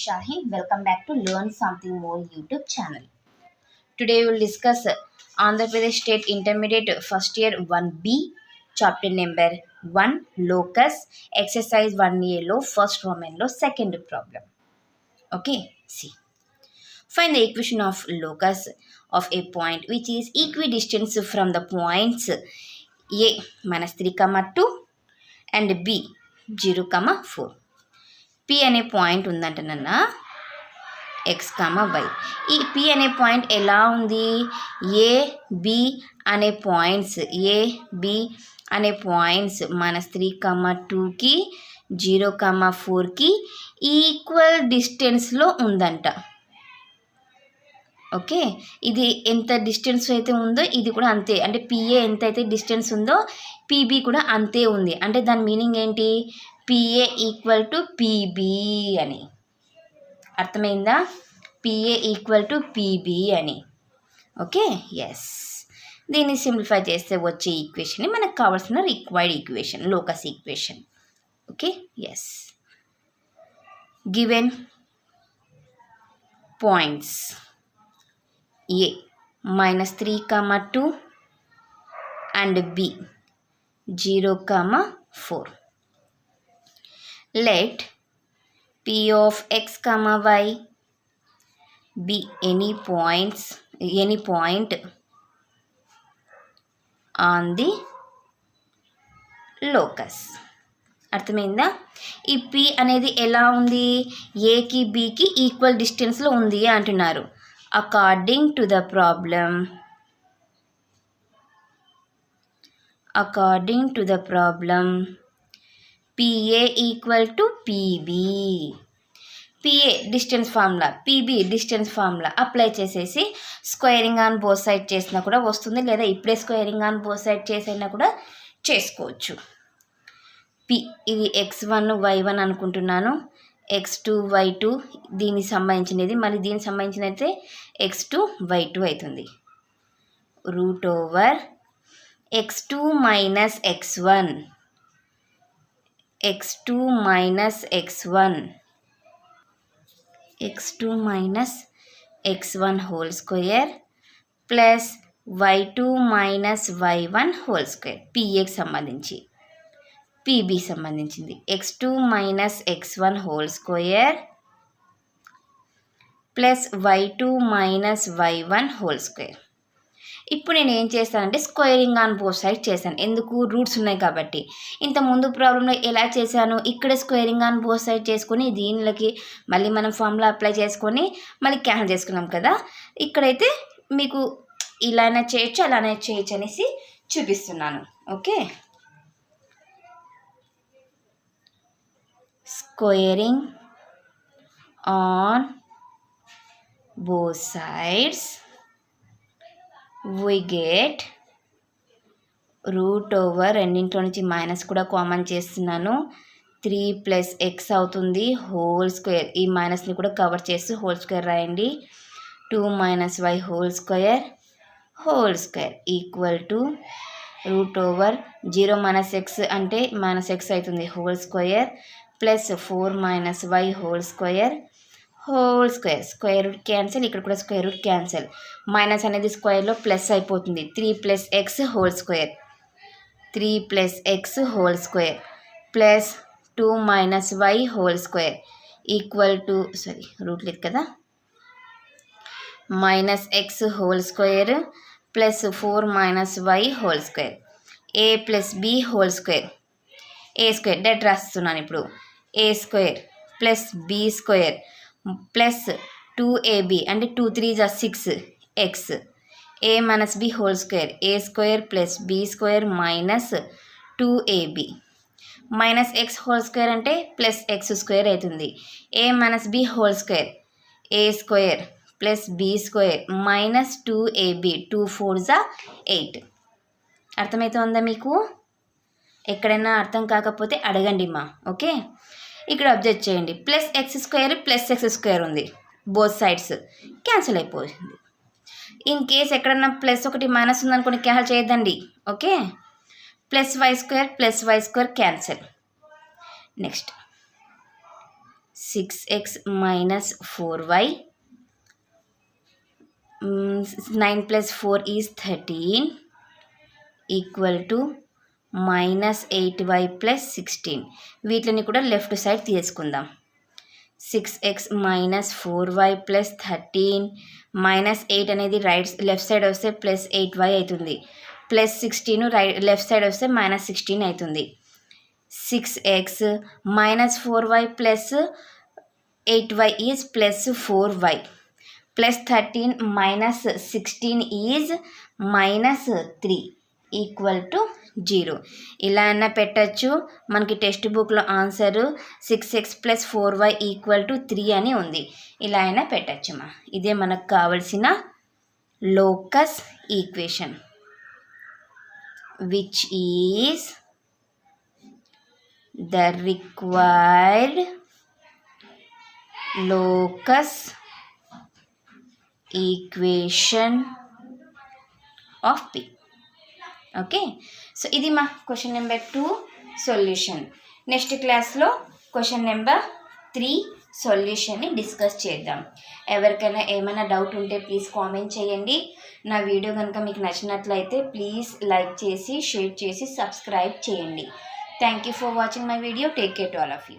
Shaheen. Welcome back to Learn Something More YouTube channel. Today we will discuss Andhra Pradesh State Intermediate First Year 1B, Chapter number 1, Locus, Exercise 1A lo, First Roman lo, Second problem. Okay, see. Find the equation of locus of a point which is equidistant from the points A minus 3, 2 and B 0, 4. P అనే point ఉందంటనన్నా X why. ఈ P అనే point ఎలా ఉంది? A B అనే points minus 3, 2కి 0, 4కి equal డిస్టెన్స్లో ఉందంట. ఓకే, ఇది ఎంత డిస్టెన్స్ అయితే ఉందో ఇది కూడా అంతే. అంటే పిఏ ఎంత అయితే డిస్టెన్స్ ఉందో పీబీ కూడా అంతే ఉంది. అంటే దాని మీనింగ్ ఏంటి? పిఏ ఈక్వల్ టు పీబీ అని. అర్థమైందా? పిఏ ఈక్వల్ టు పీబీ అని. Okay, yes. దీన్ని సింప్లిఫై చేస్తే వచ్చే ఈక్వేషన్ మనకు కావాల్సిన required equation, locus equation. Okay, yes. Given points A minus 3, 2 and B 0, 4. Let P of x, y be any point on the locus. అర్థమైందా? ఈ P అనేది ఎలా ఉంది? ఏకి బికి ఈక్వల్ డిస్టెన్స్లో ఉంది అంటున్నారు. According to the problem, PA equal to PB. PA distance formula, PB distance formula apply చేసేసి స్క్వేరింగ్ ఆన్ బోత్ సైడ్ చేసినా కూడా వస్తుంది, లేదా ఇప్పుడే స్క్వేరింగ్ ఆన్ బోత్ సైడ్ చేసైనా కూడా చేసుకోవచ్చు. P ఇది x1 y1 అనుకుంటున్నాను, x2 y2 దీనికి సంబంధించినది, మళ్ళీ దీనికి సంబంధించినైతే x2 y2 అవుతుంది. Root over x2 minus x1 whole square plus y2 minus y1 whole square. పిఏకి సంబంధించి, పీబీ సంబంధించింది x2 minus x1 whole square plus y2 minus y1 whole square. ఇప్పుడు నేను ఏం చేస్తానంటే స్క్వేరింగ్ ఆన్ బోత్ సైడ్ చేశాను. ఎందుకు? రూట్స్ ఉన్నాయి కాబట్టి. ఇంత ముందు ప్రాబ్లంలో ఎలా చేశాను? ఇక్కడ స్క్వేరింగ్ ఆన్ బోత్ సైడ్ చేసుకొని దీనిలోకి మళ్ళీ మనం ఫార్ములా అప్లై చేసుకొని మళ్ళీ క్యాన్సిల్ చేసుకున్నాం కదా. ఇక్కడైతే మీకు ఇలానే చేయొచ్చు, అలానే చేయొచ్చు అనేసి చూపిస్తున్నాను. Okay, squaring on both sides we get root over, రెండింట్లో నుంచి మైనస్ కూడా కామన్ చేస్తున్నాను, 3 ప్లస్ ఎక్స్ అవుతుంది హోల్ స్క్వేర్. ఈ మైనస్ని కూడా కవర్ చేస్తూ హోల్ స్క్వేర్ రాయండి. 2 minus Y whole square equal to root over 0 minus X అంటే మైనస్ ఎక్స్ అవుతుంది whole square plus 4 minus Y whole square. Square root cancel, ఇక్కడ కూడా స్క్వేర్ రూట్ క్యాన్సిల్. మైనస్ అనేది స్క్వేర్లో ప్లస్ అయిపోతుంది. 3 plus X whole square plus 2 minus Y whole square equal to root లేదు కదా, minus X whole square plus 4 minus Y whole square. A plus B whole square, A square direct రాస్తున్నాను ఇప్పుడు. A square plus B square plus 2ab అంటే 2 3 6 X. A minus B whole square, A square plus B square minus 2ab. Minus X whole square అంటే plus x square అవుతుంది. A minus B whole square, A square plus B square minus 2ab. 2 4 8. అర్థమవుతుందా మీకు? ఎక్కడైనా అర్థం కాకపోతే అడగండి మా. Okay, ఇక్కడ అబ్జర్వ్ చేయండి. ప్లస్ ఎక్స్ స్క్వేర్ ఉంది, బోత్ సైడ్స్ క్యాన్సిల్ అయిపోయింది. ఇన్ కేస్ ఎక్కడన్నా ప్లస్ ఒకటి మైనస్ ఉందనుకోండి, క్యాన్సిల్ చేయొద్దండి. Okay, plus y square cancel. Next 6x minus 4y, 9 plus 4 is 13 equal to minus 8y plus 16. వీటిని కూడా లెఫ్ట్ సైడ్ తీసుకుందాం. 6x minus 4y plus 13 minus 8 అనేది left side వస్తే ప్లస్ 8y అవుతుంది. ప్లస్ 16 లెఫ్ట్ సైడ్ వస్తే minus 16 అవుతుంది. 6x minus 4y plus 8y is plus 4y plus 13 minus 16 is minus 3 equal to 0. ఇలా అన్న పెట్టచ్చు. మనకి టెక్స్ట్ బుక్లో answer 6x plus 4y equal to 3 అని ఉంది. ఇలా అయినా పెట్టచ్చమ్మా. ఇదే మనకు కావలసిన locus equation which is the required locus equation of P. Okay, so ఇది మా క్వశ్చన్ నెంబర్ 2 సొల్యూషన్. నెక్స్ట్ క్లాస్లో క్వశ్చన్ నెంబర్ 3 సొల్యూషన్ని డిస్కస్ చేద్దాం. ఎవరికైనా ఏమైనా డౌట్ ఉంటే ప్లీజ్ కామెంట్ చేయండి. నా వీడియో కనుక మీకు నచ్చినట్లయితే ప్లీజ్ లైక్ చేసి షేర్ చేసి సబ్స్క్రైబ్ చేయండి. Thank you for watching my video. Take care to all of you.